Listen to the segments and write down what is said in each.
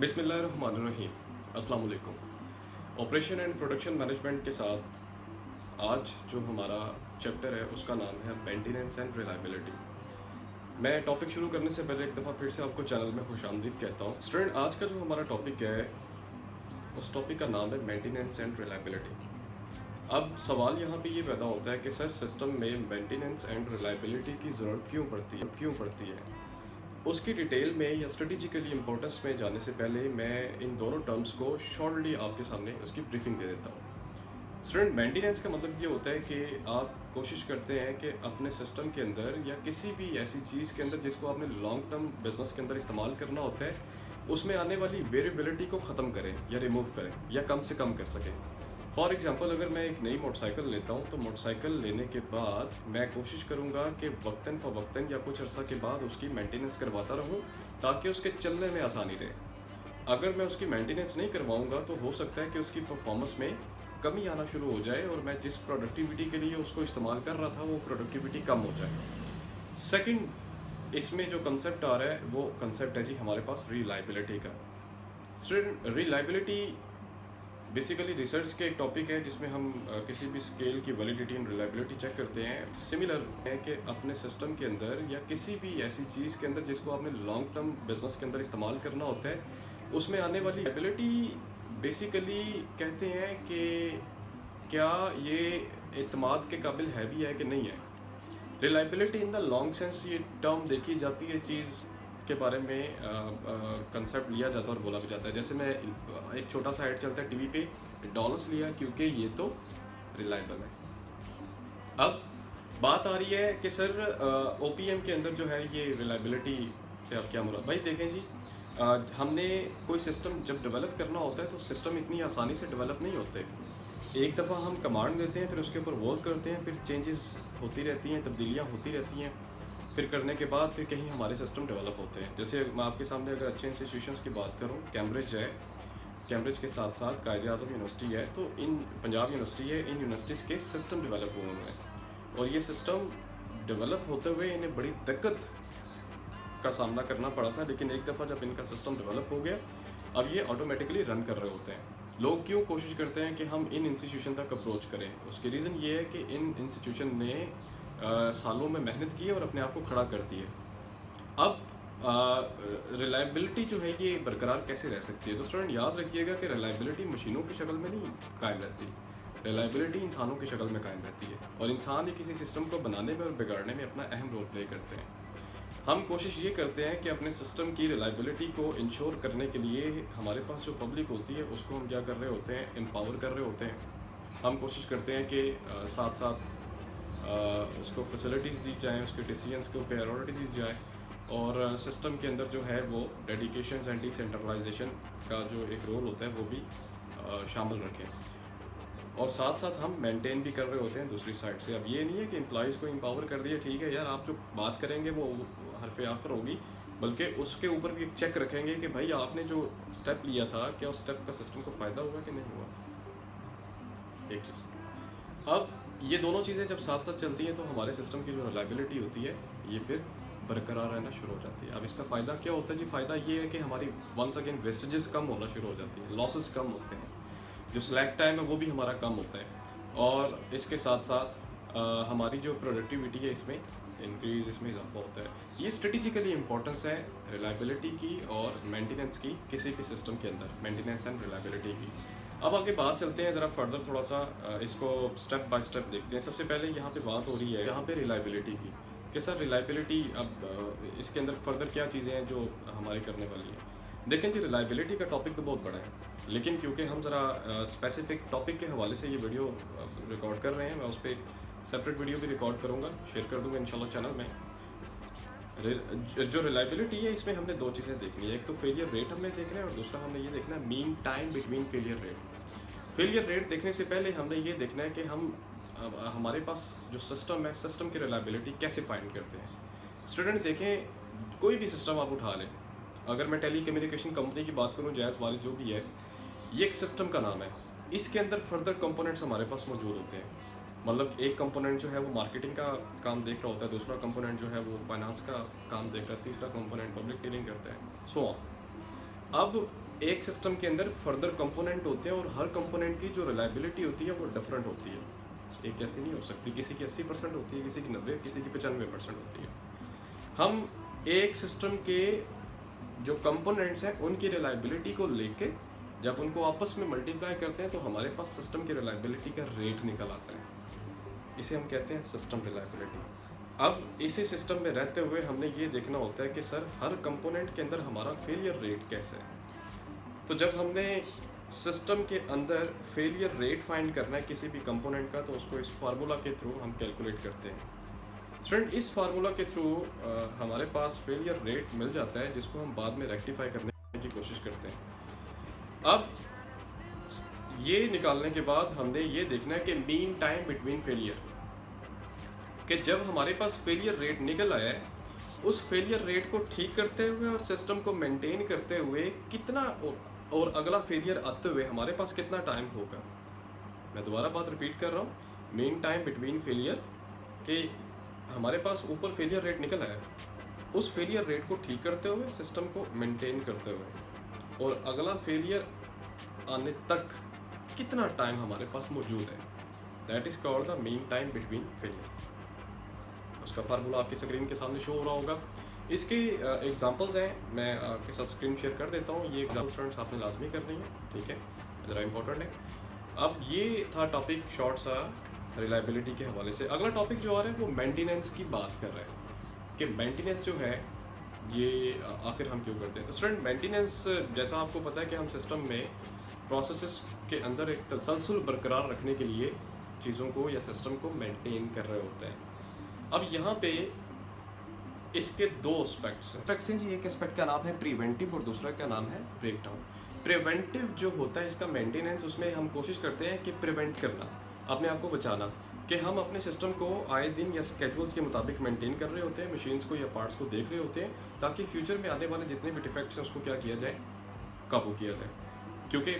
बिस्मिल्लाहिर्रहमानिर्रहीम। अस्सलाम वालेकुम। ऑपरेशन एंड प्रोडक्शन मैनेजमेंट के साथ आज जो हमारा चैप्टर है उसका नाम है मेंटेनेंस एंड रिलायबिलिटी। मैं टॉपिक शुरू करने से पहले एक दफ़ा फिर से आपको चैनल में खुशामदीद कहता हूँ। स्टूडेंट, आज का जो हमारा टॉपिक है उस टॉपिक का नाम है मेंटेनेंस एंड रिलायबिलिटी। अब सवाल यहाँ पे ये पैदा होता है कि सर सिस्टम में मेंटेनेंस एंड रिलायबिलिटी की ज़रूरत क्यों पड़ती है। उसकी डिटेल में या स्ट्रेटिजिकली इम्पोर्टेंस में जाने से पहले मैं इन दोनों टर्म्स को शॉर्टली आपके सामने उसकी ब्रीफिंग दे देता हूँ। स्टूडेंट, मेंटेनेंस का मतलब ये होता है कि आप कोशिश करते हैं कि अपने सिस्टम के अंदर या किसी भी ऐसी चीज़ के अंदर जिसको आपने लॉन्ग टर्म बिजनेस के अंदर इस्तेमाल करना होता है उसमें आने वाली वेरिएबिलिटी को ख़त्म करें या रिमूव करें या कम से कम कर सकें। फॉर एग्ज़ाम्पल, अगर मैं एक नई मोटरसाइकिल लेता हूँ तो मोटरसाइकिल लेने के बाद मैं कोशिश करूँगा कि वक्तन फ़वक्तन या कुछ अर्सा के बाद उसकी मेंटेनेंस करवाता रहूँ ताकि उसके चलने में आसानी रहे। अगर मैं उसकी मेंटेनेंस नहीं करवाऊँगा तो हो सकता है कि उसकी परफॉर्मेंस में कमी आना शुरू हो जाए और मैं जिस प्रोडक्टिविटी के लिए उसको इस्तेमाल कर रहा था वो प्रोडक्टिविटी कम हो जाए। सेकेंड, इसमें जो कंसेप्ट आ रहा है वो कंसेप्ट है जी हमारे पास रिलायबिलिटी का। रिलायबिलिटी बेसिकली रिसर्च के एक टॉपिक है जिसमें हम किसी भी स्केल की वैलिडिटी एंड रिलायबिलिटी चेक करते हैं। सिमिलर है कि अपने सिस्टम के अंदर या किसी भी ऐसी चीज़ के अंदर जिसको आपने लॉन्ग टर्म बिजनेस के अंदर इस्तेमाल करना होता है उसमें आने वाली एबिलिटी बेसिकली कहते हैं कि क्या ये एतमाद के काबिल है भी है कि नहीं है। Reliability in the long sense ये टर्म देखी जाती है चीज़ के बारे में कंसेप्ट लिया जाता है और बोला भी जाता है। जैसे मैं एक छोटा सा ऐड चलता है टीवी पे, डॉलर्स लिया क्योंकि ये तो रिलायबल है। अब बात आ रही है कि सर ओपीएम के अंदर जो है ये रिलायबिलिटी से आप क्या मुराद। भाई देखें जी, हमने कोई सिस्टम जब डेवलप करना होता है तो सिस्टम इतनी आसानी से डेवलप नहीं होते। एक दफ़ा हम कमांड देते हैं, फिर उसके ऊपर वर्क करते हैं, फिर चेंजेस होती रहती हैं, तब्दीलियाँ होती रहती हैं, फिर करने के बाद फिर कहीं हमारे सिस्टम डेवलप होते हैं। जैसे मैं आपके सामने अगर अच्छे इंस्टीट्यूशंस की बात करूं, कैम्ब्रिज है, कैम्ब्रिज के साथ साथ कायद-ए-आज़म यूनिवर्सिटी है, तो इन पंजाब यूनिवर्सिटी है, इन यूनिवर्सिटीज़ के सिस्टम डेवलप हुए हैं और ये सिस्टम डेवलप होते हुए इन्हें बड़ी दिक्कत का सामना करना पड़ा था। लेकिन एक दफ़ा जब इनका सिस्टम डेवलप हो गया अब ये ऑटोमेटिकली रन कर रहे होते हैं। लोग क्यों कोशिश करते हैं कि हम इन इंस्टीट्यूशन तक अप्रोच करें, उसकी रीज़न ये है कि इन इंस्टीट्यूशन ने सालों में मेहनत की है और अपने आप को खड़ा करती है। अब रिलायबिलिटी जो है ये बरकरार कैसे रह सकती है। तो स्टूडेंट याद रखिएगा कि रिलायबिलिटी मशीनों की शक्ल में नहीं कायम रहती, रिलायबिलिटी इंसानों की शक्ल में कायम रहती है और इंसान ही किसी सिस्टम को बनाने में और बिगाड़ने में अपना अहम रोल प्ले करते हैं। हम कोशिश ये करते हैं कि अपने सिस्टम की रिलायबिलिटी को इंश्योर करने के लिए हमारे पास जो पब्लिक होती है उसको हम क्या कर रहे होते हैं, एम्पावर कर रहे होते हैं। हम कोशिश करते हैं कि साथ साथ उसको फैसिलिटीज़ दी जाएँ, उसके डिसीजंस को प्रायोरिटी दी जाए और सिस्टम के अंदर जो है वो डेडिकेशन एंड डिसेंट्रलाइजेशन का जो एक रोल होता है वो भी शामिल रखें और साथ साथ हम मेंटेन भी कर रहे होते हैं दूसरी साइड से। अब ये नहीं है कि एम्प्लॉइज़ को एम्पावर कर दिया, ठीक है यार आप जो बात करेंगे वो हरफ़े आखिर होगी, बल्कि उसके ऊपर भी एक चेक रखेंगे कि भाई आपने जो स्टेप लिया था क्या उस स्टेप का सिस्टम को फ़ायदा हुआ कि नहीं हुआ। एक चीज़, अब ये दोनों चीज़ें जब साथ साथ चलती हैं तो हमारे सिस्टम की जो रिलायबिलिटी होती है ये फिर बरकरार रहना शुरू हो जाती है। अब इसका फ़ायदा क्या होता है जी, फ़ायदा ये है कि हमारी वंस अगेन वेस्टेजेस कम होना शुरू हो जाती है, लॉसेस कम होते हैं, जो स्लैक टाइम है वो भी हमारा कम होता है और इसके साथ साथ हमारी जो प्रोडक्टिविटी है इसमें इंक्रीज, इसमें इजाफा होता है। ये स्ट्रेटिजिकली इंपॉर्टेंस है रिलायबिलिटी की और मेंटेनेंस की, किसी भी सिस्टम के अंदर मेंटेनेंस एंड रिलायबिलिटी की। अब आगे बात चलते हैं ज़रा फर्दर, थोड़ा सा इसको स्टेप बाय स्टेप देखते हैं। सबसे पहले यहाँ पे बात हो रही है यहाँ पे रिलायबिलिटी की कि सर रिलायबिलिटी, अब इसके अंदर फर्दर क्या चीज़ें हैं जो हमारी करने वाली हैं। देखें जी, रिलायबिलिटी का टॉपिक तो बहुत बड़ा है, लेकिन क्योंकि हम ज़रा स्पेसिफिक टॉपिक के हवाले से ये वीडियो रिकॉर्ड कर रहे हैं, मैं उस पर सेपरेट वीडियो भी रिकॉर्ड करूँगा, शेयर कर दूँगा इंशाल्लाह चैनल में। जो रिलायबिलिटी है इसमें हमने दो चीज़ें देखनी है, एक तो फेलियर रेट हमने देखना है और दूसरा हमने ये देखना है mean time between failure rate. Failure rate देखने से पहले हमने ये देखना है कि हम हमारे पास जो सिस्टम है, सिस्टम की रिलायबिलिटी कैसे फाइंड करते हैं। स्टूडेंट देखें, कोई भी सिस्टम आप उठा लें, अगर मैं टेली कम्युनिकेशन कंपनी की बात करूँ, जैज़ वाली जो भी है, ये एक सिस्टम का नाम है। इसके अंदर फर्दर कंपोनेंट्स हमारे पास मौजूद होते हैं। मतलब एक कंपोनेंट जो है वो मार्केटिंग का काम देख रहा होता है, दूसरा कंपोनेंट जो है वो फाइनेंस का काम देख रहा है, तीसरा कंपोनेंट पब्लिक डीलिंग करता है, सो ऑन। अब एक सिस्टम के अंदर फर्दर कंपोनेंट होते हैं और हर कंपोनेंट की जो रिलायबिलिटी होती है वो डिफरेंट होती है, एक जैसी नहीं हो सकती। किसी की 80% होती है, किसी की 90, किसी की 95% होती है। हम एक सिस्टम के जो कंपोनेंट्स हैं उनकी रिलायबिलिटी को लेके जब उनको आपस में मल्टीप्लाई करते हैं तो हमारे पास सिस्टम की रिलायबिलिटी का रेट निकल आता है, इसे हम कहते हैं सिस्टम रिलायबिलिटी। अब इसी सिस्टम में रहते हुए हमने ये देखना होता है कि सर हर कंपोनेंट के अंदर हमारा फेलियर रेट कैसे है। तो जब हमने सिस्टम के अंदर फेलियर रेट फाइंड करना है किसी भी कंपोनेंट का, तो उसको इस फार्मूला के थ्रू हम कैलकुलेट करते हैं। स्टूडेंट, इस फार्मूला के थ्रू हमारे पास फेलियर रेट मिल जाता है जिसको हम बाद में रेक्टिफाई करने की कोशिश करते हैं। अब ये निकालने के बाद हमने ये देखना है कि मीन टाइम बिटवीन फेलियर, कि जब हमारे पास फेलियर रेट निकल आया है उस फेलियर रेट को ठीक करते हुए और सिस्टम को मेंटेन करते हुए कितना और अगला फेलियर आते हुए हमारे पास कितना टाइम होगा। मैं दोबारा बात रिपीट कर रहा हूँ, मीन टाइम बिटवीन फेलियर, कि हमारे पास ऊपर फेलियर रेट निकल आया, उस फेलियर रेट को ठीक करते हुए सिस्टम को मेंटेन करते हुए और अगला फेलियर आने तक कितना टाइम हमारे पास मौजूद है, that is called the mean time between failure. उसका फार्मूला आपकी स्क्रीन के सामने शो हो रहा होगा। इसके एग्जांपल्स हैं, मैं आपके साथ स्क्रीन शेयर कर देता हूँ। ये एग्जाम्पल स्टूडेंट्स आपने लाजमी करनी है, ठीक है, ज़रा इंपॉर्टेंट है। अब ये था टॉपिक शॉर्ट सा रिलायबिलिटी के हवाले से। अगला टॉपिक जो आ रहा है वो मेंटेनेंस की बात कर रहे हैं कि मेंटेनेंस जो है ये आखिर हम क्यों करते हैं। तो स्टूडेंट, मेंटेनेंस जैसा आपको पता है कि हम सिस्टम में प्रोसेसेस के अंदर एक तसलसल बरकरार रखने के लिए चीज़ों को या सिस्टम को मेंटेन कर रहे होते हैं। अब यहाँ पे इसके दो एस्पेक्ट्स हैं जी। एक एस्पेक्ट का नाम है प्रिवेंटिव और दूसरा का नाम है ब्रेक डाउन। प्रिवेंटिव जो होता है इसका मेंटेनेंस, उसमें हम कोशिश करते हैं कि प्रिवेंट करना, अपने आप को बचाना, कि हम अपने सिस्टम को आए दिन या स्केड्यूल्स के मुताबिक मेंटेन कर रहे होते हैं, मशीन्स को या पार्ट्स को देख रहे होते हैं, ताकि फ्यूचर में आने वाले जितने भी डिफेक्ट्स हैं उसको क्या किया जाए, काबू किया जाए। क्योंकि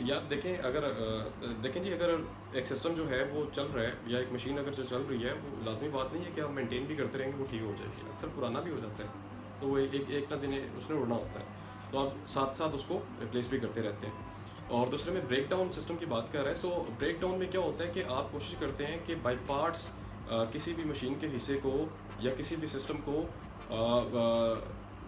यार देखें, अगर देखें जी, अगर एक सिस्टम जो है वो चल रहा है या एक मशीन अगर जो चल रही है, वो लाजमी बात नहीं है कि हम मेंटेन भी करते रहेंगे वो ठीक हो जाएगी। अक्सर पुराना भी हो जाता है, तो वो एक ना दिन उसने उड़ना होता है, तो आप साथ साथ उसको रिप्लेस भी करते रहते हैं। और दूसरे में ब्रेक डाउन सिस्टम की बात कर रहे हैं, तो ब्रेक डाउन में क्या होता है कि आप कोशिश करते हैं कि बाई पार्ट्स किसी भी मशीन के हिस्से को या किसी भी सिस्टम को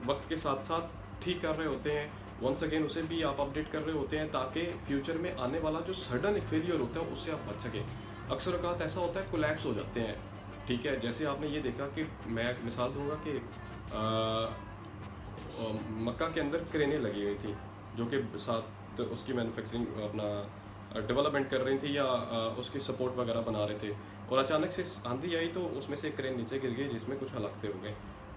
वक्त के साथ साथ ठीक कर रहे होते हैं। वंस अगेन उसे भी आप अपडेट कर रहे होते हैं ताकि फ्यूचर में आने वाला जो सडन एक फेलियर होता है उससे आप बच सकें। अक्सर औक़ात ऐसा होता है कोलैप्स हो जाते हैं, ठीक है। जैसे आपने ये देखा कि मैं मिसाल दूंगा कि मक्का के अंदर क्रेनें लगी हुई थी जो कि साथ उसकी मैन्युफैक्चरिंग अपना डेवलपमेंट कर रही थी या उसकी सपोर्ट वगैरह बना रहे थे, और अचानक से आंधी आई तो उसमें से क्रेन नीचे गिर गई जिसमें कुछ हलाकते हो गए।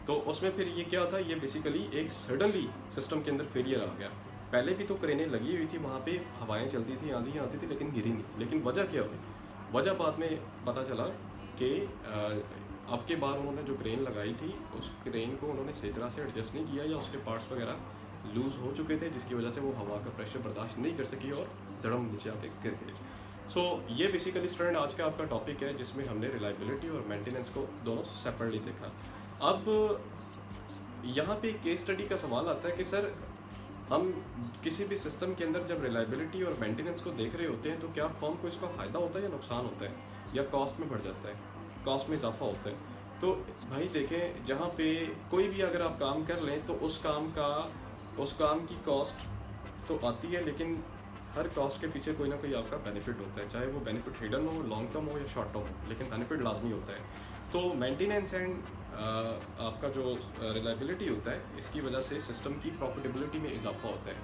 तो उसमें फिर ये क्या था, ये बेसिकली एक सडनली सिस्टम के अंदर फेलियर आ गया। पहले भी तो क्रेनें लगी हुई थी, वहाँ पे हवाएं चलती थी, आंधी आती थी, लेकिन गिरी नहीं। लेकिन वजह क्या हुई, वजह बाद में पता चला कि अब के बार उन्होंने जो क्रेन लगाई थी उस क्रेन को उन्होंने सही तरह से एडजस्ट नहीं किया या उसके पार्ट्स वगैरह लूज़ हो चुके थे, जिसकी वजह से वो हवा का प्रेशर बर्दाश्त नहीं कर सकी और धड़म नीचे आके गिर गए। सो ये बेसिकली स्टूडेंट आज का आपका टॉपिक है जिसमें हमने रिलायबिलिटी और मेंटेनेंस को दोनों सेपरेटली देखा। अब यहाँ पे केस स्टडी का सवाल आता है कि सर हम किसी भी सिस्टम के अंदर जब रिलायबिलिटी और मेंटेनेंस को देख रहे होते हैं तो क्या फर्म को इसका फ़ायदा होता है या नुकसान होता है, या कॉस्ट में बढ़ जाता है, कॉस्ट में इजाफा होता है। तो भाई देखें, जहाँ पे कोई भी अगर आप काम कर लें तो उस काम की कॉस्ट तो आती है, लेकिन हर कॉस्ट के पीछे कोई ना कोई आपका बेनिफिट होता है, चाहे वो बेनिफिट हिडन हो, लॉन्ग टर्म हो या शॉर्ट टर्म हो, लेकिन बेनिफिट लाजमी होता है। तो मेंटेनेंस एंड आपका जो रिलायबिलिटी होता है, इसकी वजह से सिस्टम की प्रॉफिटेबिलिटी में इजाफा होता है।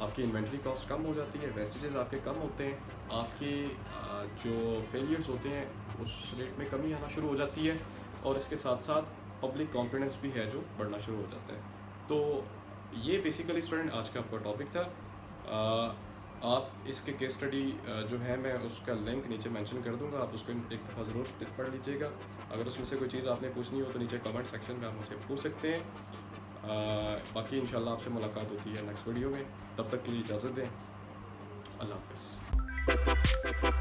आपकी इन्वेंट्री कॉस्ट कम हो जाती है, वेस्टेजेस आपके कम होते हैं, आपके जो फेलियर्स होते हैं उस रेट में कमी आना शुरू हो जाती है, और इसके साथ साथ पब्लिक कॉन्फिडेंस भी है जो बढ़ना शुरू हो जाता है। तो ये बेसिकली स्टूडेंट आज का आपका टॉपिक था। आप इसके केस स्टडी जो है मैं उसका लिंक नीचे मेंशन कर दूंगा, आप उसको एक दफ़ा ज़रूर पढ़ लीजिएगा। अगर उसमें से कोई चीज़ आपने पूछनी हो तो नीचे कमेंट सेक्शन में आप मुझसे पूछ सकते हैं। बाकी इंशाल्लाह आपसे मुलाकात होती है नेक्स्ट वीडियो में, तब तक के लिए इजाज़त दें। अल्लाह हाफ़िज़।